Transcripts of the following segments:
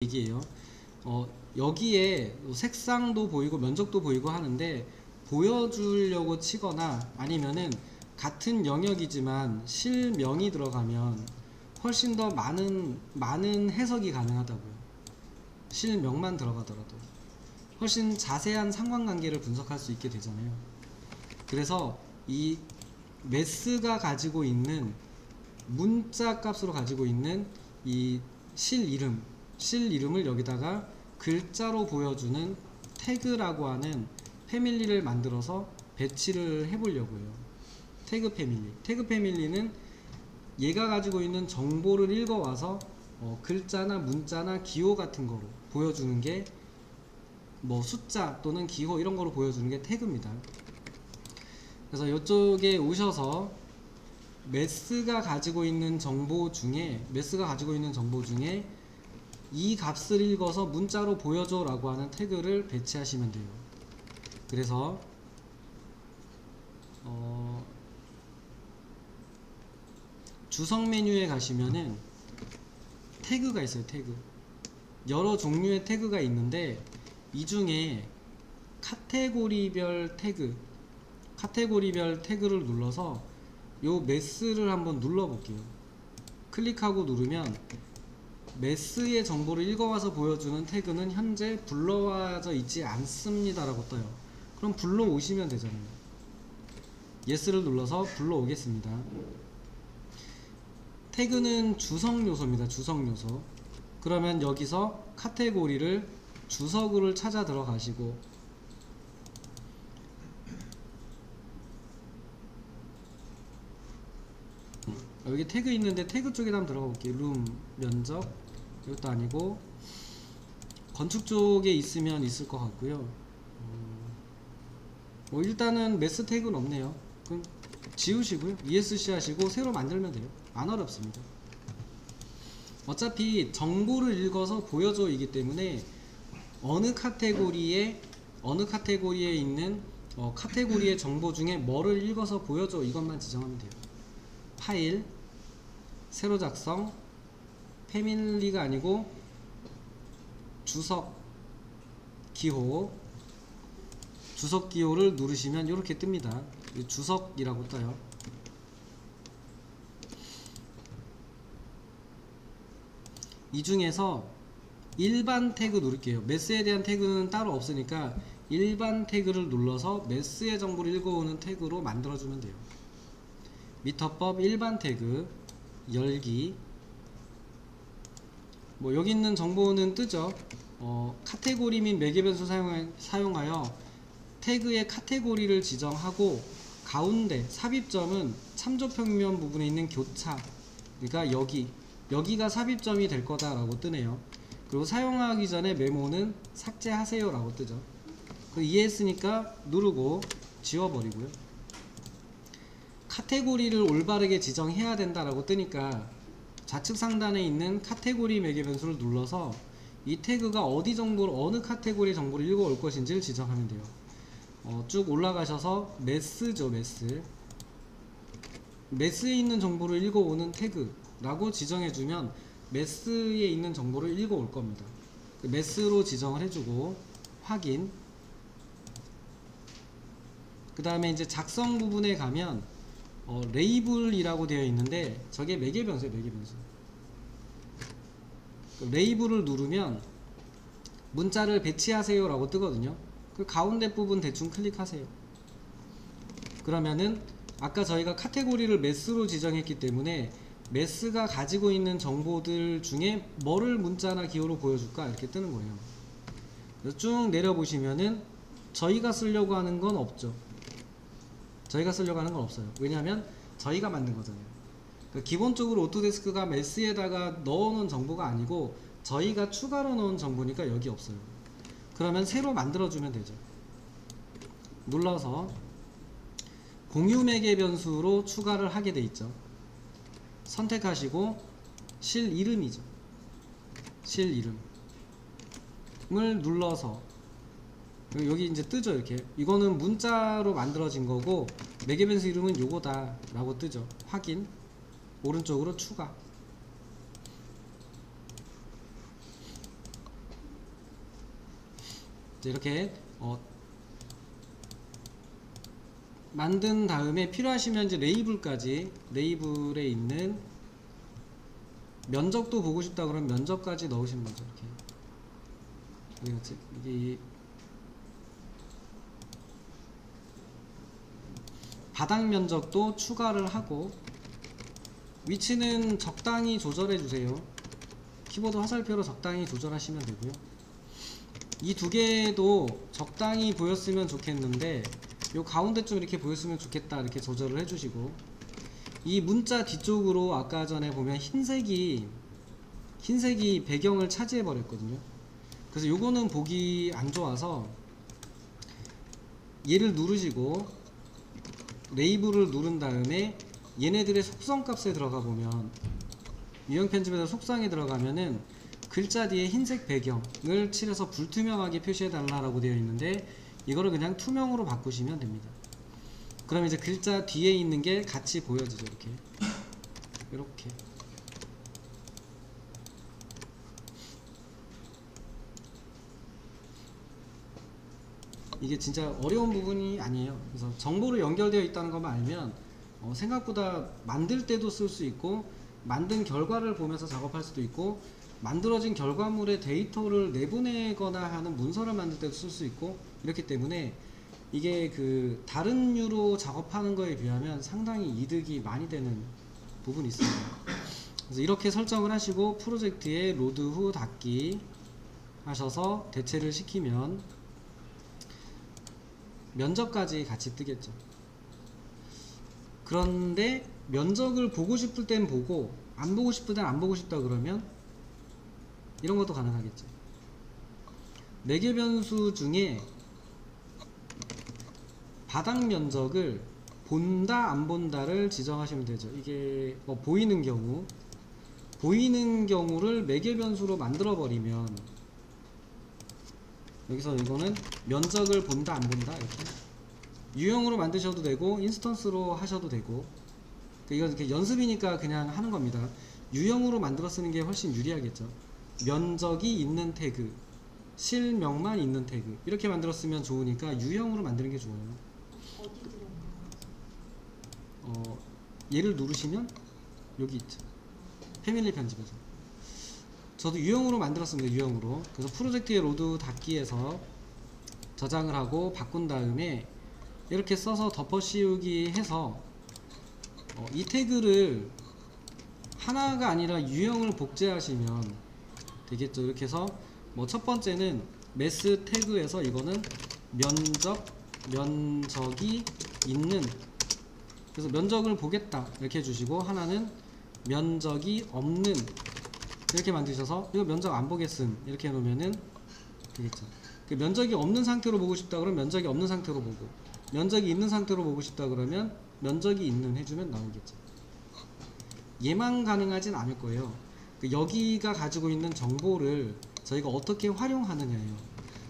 얘기예요. 여기에 색상도 보이고 면적도 보이고 하는데 보여주려고 치거나 아니면은 같은 영역이지만 실명이 들어가면 훨씬 더 많은 해석이 가능하다고요. 실명만 들어가더라도 훨씬 자세한 상관관계를 분석할 수 있게 되잖아요. 그래서 이 매스가 가지고 있는 문자 값으로 가지고 있는 이 실이름을 여기다가 글자로 보여주는 태그라고 하는 패밀리를 만들어서 배치를 해보려고요. 태그 패밀리는 얘가 가지고 있는 정보를 읽어와서 글자나 문자나 기호 같은 거로 보여주는 게 뭐 숫자 또는 기호 이런 거로 보여주는 게 태그입니다. 그래서 이쪽에 오셔서 매스가 가지고 있는 정보 중에 이 값을 읽어서 문자로 보여줘 라고 하는 태그를 배치하시면 돼요. 그래서 주석 메뉴에 가시면은 태그가 있어요. 태그 여러 종류의 태그가 있는데 이 중에 카테고리별 태그를 눌러서 요 매스를 한번 눌러 볼게요. 클릭하고 누르면 매스의 정보를 읽어와서 보여주는 태그는 현재 불러와져 있지 않습니다 라고 떠요. 그럼 불러오시면 되잖아요. 예스를 눌러서 불러오겠습니다. 태그는 주석 요소입니다. 주석 요소. 그러면 여기서 카테고리를 주석을 찾아 들어가시고 여기 태그 있는데 태그 쪽에 한번 들어가 볼게요. 룸, 면적 이것도 아니고 건축 쪽에 있으면 있을 것 같고요. 뭐 일단은 매스 태그는 없네요. 그럼 지우시고요. ESC 하시고 새로 만들면 돼요. 안 어렵습니다. 어차피 정보를 읽어서 보여줘 이기 때문에 어느 카테고리에 있는 카테고리의 정보 중에 뭐를 읽어서 보여줘 이것만 지정하면 돼요. 파일, 새로 작성, 패밀리가 아니고 주석 기호를 누르시면 이렇게 뜹니다. 주석이라고 떠요. 이 중에서 일반 태그 누를게요. 매스에 대한 태그는 따로 없으니까 일반 태그를 눌러서 매스의 정보를 읽어오는 태그로 만들어주면 돼요. 미터법 일반 태그 열기. 뭐 여기 있는 정보는 뜨죠. 카테고리 및 매개변수 사용하여 태그의 카테고리를 지정하고 가운데 삽입점은 참조평면 부분에 있는 교차, 그러니까 여기가 삽입점이 될 거다라고 뜨네요. 그리고 사용하기 전에 메모는 삭제하세요 라고 뜨죠. 이해했으니까 누르고 지워버리고요. 카테고리를 올바르게 지정해야 된다라고 뜨니까 좌측 상단에 있는 카테고리 매개 변수를 눌러서 이 태그가 어느 카테고리 정보를 읽어올 것인지를 지정하면 돼요. 쭉 올라가셔서 매스죠. 매스에 있는 정보를 읽어오는 태그라고 지정해주면 매스에 있는 정보를 읽어올 겁니다. 매스로 지정을 해주고 확인. 그 다음에 이제 작성 부분에 가면 레이블이라고 되어 있는데 저게 매개변수예요. 매개변수. 레이블을 누르면 문자를 배치하세요 라고 뜨거든요. 그 가운데 부분 대충 클릭하세요. 그러면은 아까 저희가 카테고리를 매스로 지정했기 때문에 매스가 가지고 있는 정보들 중에 뭐를 문자나 기호로 보여줄까 이렇게 뜨는 거예요. 쭉 내려보시면은 저희가 쓰려고 하는 건 없죠. 저희가 쓰려고 하는 건 없어요. 왜냐하면 저희가 만든 거잖아요. 그러니까 기본적으로 오토데스크가 매스에다가 넣어놓은 정보가 아니고 저희가 추가로 넣은 정보니까 여기 없어요. 그러면 새로 만들어주면 되죠. 눌러서 공유 매개 변수로 추가를 하게 돼 있죠. 선택하시고 실 이름이죠. 실 이름을 눌러서 여기 이제 뜨죠. 이렇게 이거는 문자로 만들어진 거고 매개 변수 이름은 요거다 라고 뜨죠. 확인. 오른쪽으로 추가. 이렇게 만든 다음에 필요하시면 이제 레이블까지, 레이블에 있는 면적도 보고 싶다 그러면 면적까지 넣으시는 거죠. 이렇게 어디 갔지? 이게 바닥 면적도 추가를 하고, 위치는 적당히 조절해 주세요. 키보드 화살표로 적당히 조절하시면 되고요. 이 두 개도 적당히 보였으면 좋겠는데 요 가운데 좀 이렇게 보였으면 좋겠다 이렇게 조절을 해주시고, 이 문자 뒤쪽으로 아까 전에 보면 흰색이 배경을 차지해 버렸거든요. 그래서 요거는 보기 안 좋아서 얘를 누르시고 레이블을 누른 다음에 얘네들의 속성 값에 들어가 보면, 유형 편집에서 속성에 들어가면은 글자 뒤에 흰색 배경을 칠해서 불투명하게 표시해 달라고 되어 있는데, 이거를 그냥 투명으로 바꾸시면 됩니다. 그럼 이제 글자 뒤에 있는 게 같이 보여지죠. 이렇게 이게 진짜 어려운 부분이 아니에요. 그래서 정보로 연결되어 있다는 것만 알면 생각보다 만들 때도 쓸 수 있고, 만든 결과를 보면서 작업할 수도 있고, 만들어진 결과물의 데이터를 내보내거나 하는 문서를 만들 때도 쓸 수 있고, 이렇기 때문에 이게 그 다른 류로 작업하는 거에 비하면 상당히 이득이 많이 되는 부분이 있습니다. 그래서 이렇게 설정을 하시고 프로젝트에 로드 후 닫기 하셔서 대체를 시키면 면적까지 같이 뜨겠죠. 그런데 면적을 보고 싶을 땐 보고 안 보고 싶을 땐 안 보고 싶다 그러면 이런 것도 가능하겠죠. 매개 변수 중에 바닥 면적을 본다 안 본다를 지정하시면 되죠. 이게 뭐 보이는 경우를 매개 변수로 만들어 버리면, 여기서 이거는 면적을 본다 안 본다 이렇게 유형으로 만드셔도 되고 인스턴스로 하셔도 되고, 이건 이렇게 연습이니까 그냥 하는 겁니다. 유형으로 만들어 쓰는 게 훨씬 유리하겠죠. 면적이 있는 태그, 실명만 있는 태그 이렇게 만들었으면 좋으니까 유형으로 만드는 게 좋아요. 얘를 누르시면 여기 있죠. 패밀리 편집에서 저도 유형으로 만들었습니다. 유형으로. 그래서 프로젝트의 로드 닫기에서 저장을 하고 바꾼 다음에 이렇게 써서 덮어 씌우기 해서 이 태그를 하나가 아니라 유형을 복제하시면 되겠죠. 이렇게 해서 뭐 첫 번째는 매스 태그에서 이거는 면적이 있는, 그래서 면적을 보겠다 이렇게 해주시고, 하나는 면적이 없는 이렇게 만드셔서 이거 면적 안 보겠음 이렇게 해놓으면은 되겠죠. 그 면적이 없는 상태로 보고 싶다 그러면 면적이 없는 상태로 보고, 면적이 있는 상태로 보고 싶다 그러면 면적이 있는 해주면 나오겠죠. 얘만 가능하진 않을 거예요. 여기가 가지고 있는 정보를 저희가 어떻게 활용하느냐예요.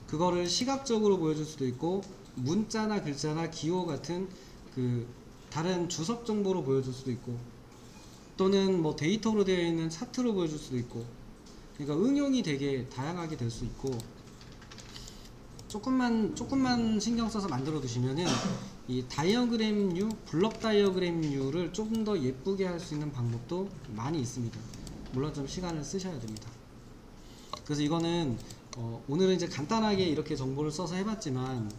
그거를 시각적으로 보여줄 수도 있고, 문자나 글자나 기호 같은 그 다른 주석 정보로 보여줄 수도 있고, 또는 뭐 데이터로 되어 있는 차트로 보여줄 수도 있고, 그러니까 응용이 되게 다양하게 될 수 있고, 조금만 신경 써서 만들어 두시면은 이 다이어그램류, 블럭 다이어그램류를 조금 더 예쁘게 할 수 있는 방법도 많이 있습니다. 물론 좀 시간을 쓰셔야 됩니다. 그래서 이거는 오늘은 이제 간단하게 이렇게 정보를 써서 해봤지만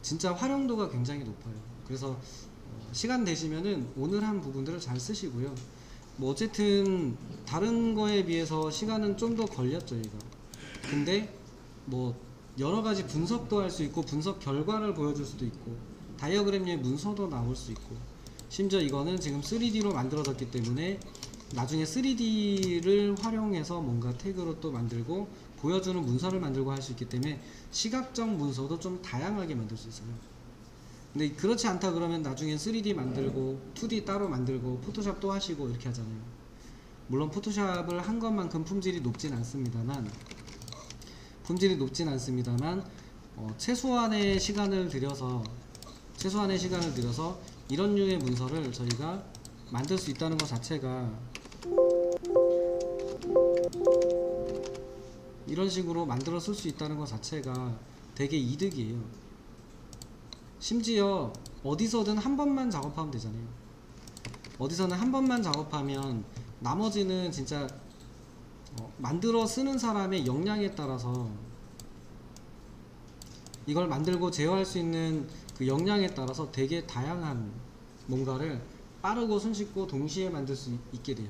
진짜 활용도가 굉장히 높아요. 그래서 시간 되시면은 오늘 한 부분들을 잘 쓰시고요. 뭐 어쨌든 다른 거에 비해서 시간은 좀 더 걸렸죠, 얘가. 근데 뭐 여러 가지 분석도 할 수 있고, 분석 결과를 보여줄 수도 있고, 다이어그램의 문서도 나올 수 있고, 심지어 이거는 지금 3D로 만들어졌기 때문에 나중에 3D를 활용해서 뭔가 태그로 또 만들고 보여주는 문서를 만들고 할 수 있기 때문에 시각적 문서도 좀 다양하게 만들 수 있어요. 근데 그렇지 않다 그러면 나중에 3D 만들고 2D 따로 만들고 포토샵 또 하시고 이렇게 하잖아요. 물론 포토샵을 한 것만큼 품질이 높진 않습니다만 최소한의 시간을 들여서 이런 류의 문서를 저희가 만들 수 있다는 것 자체가 이런 식으로 만들어 쓸 수 있다는 것 자체가 되게 이득이에요. 심지어 어디서든 한 번만 작업하면 되잖아요. 어디서는 한 번만 작업하면 나머지는 진짜 만들어 쓰는 사람의 역량에 따라서, 이걸 만들고 제어할 수 있는 그 역량에 따라서 되게 다양한 뭔가를 빠르고 손쉽고 동시에 만들 수 있게 돼요.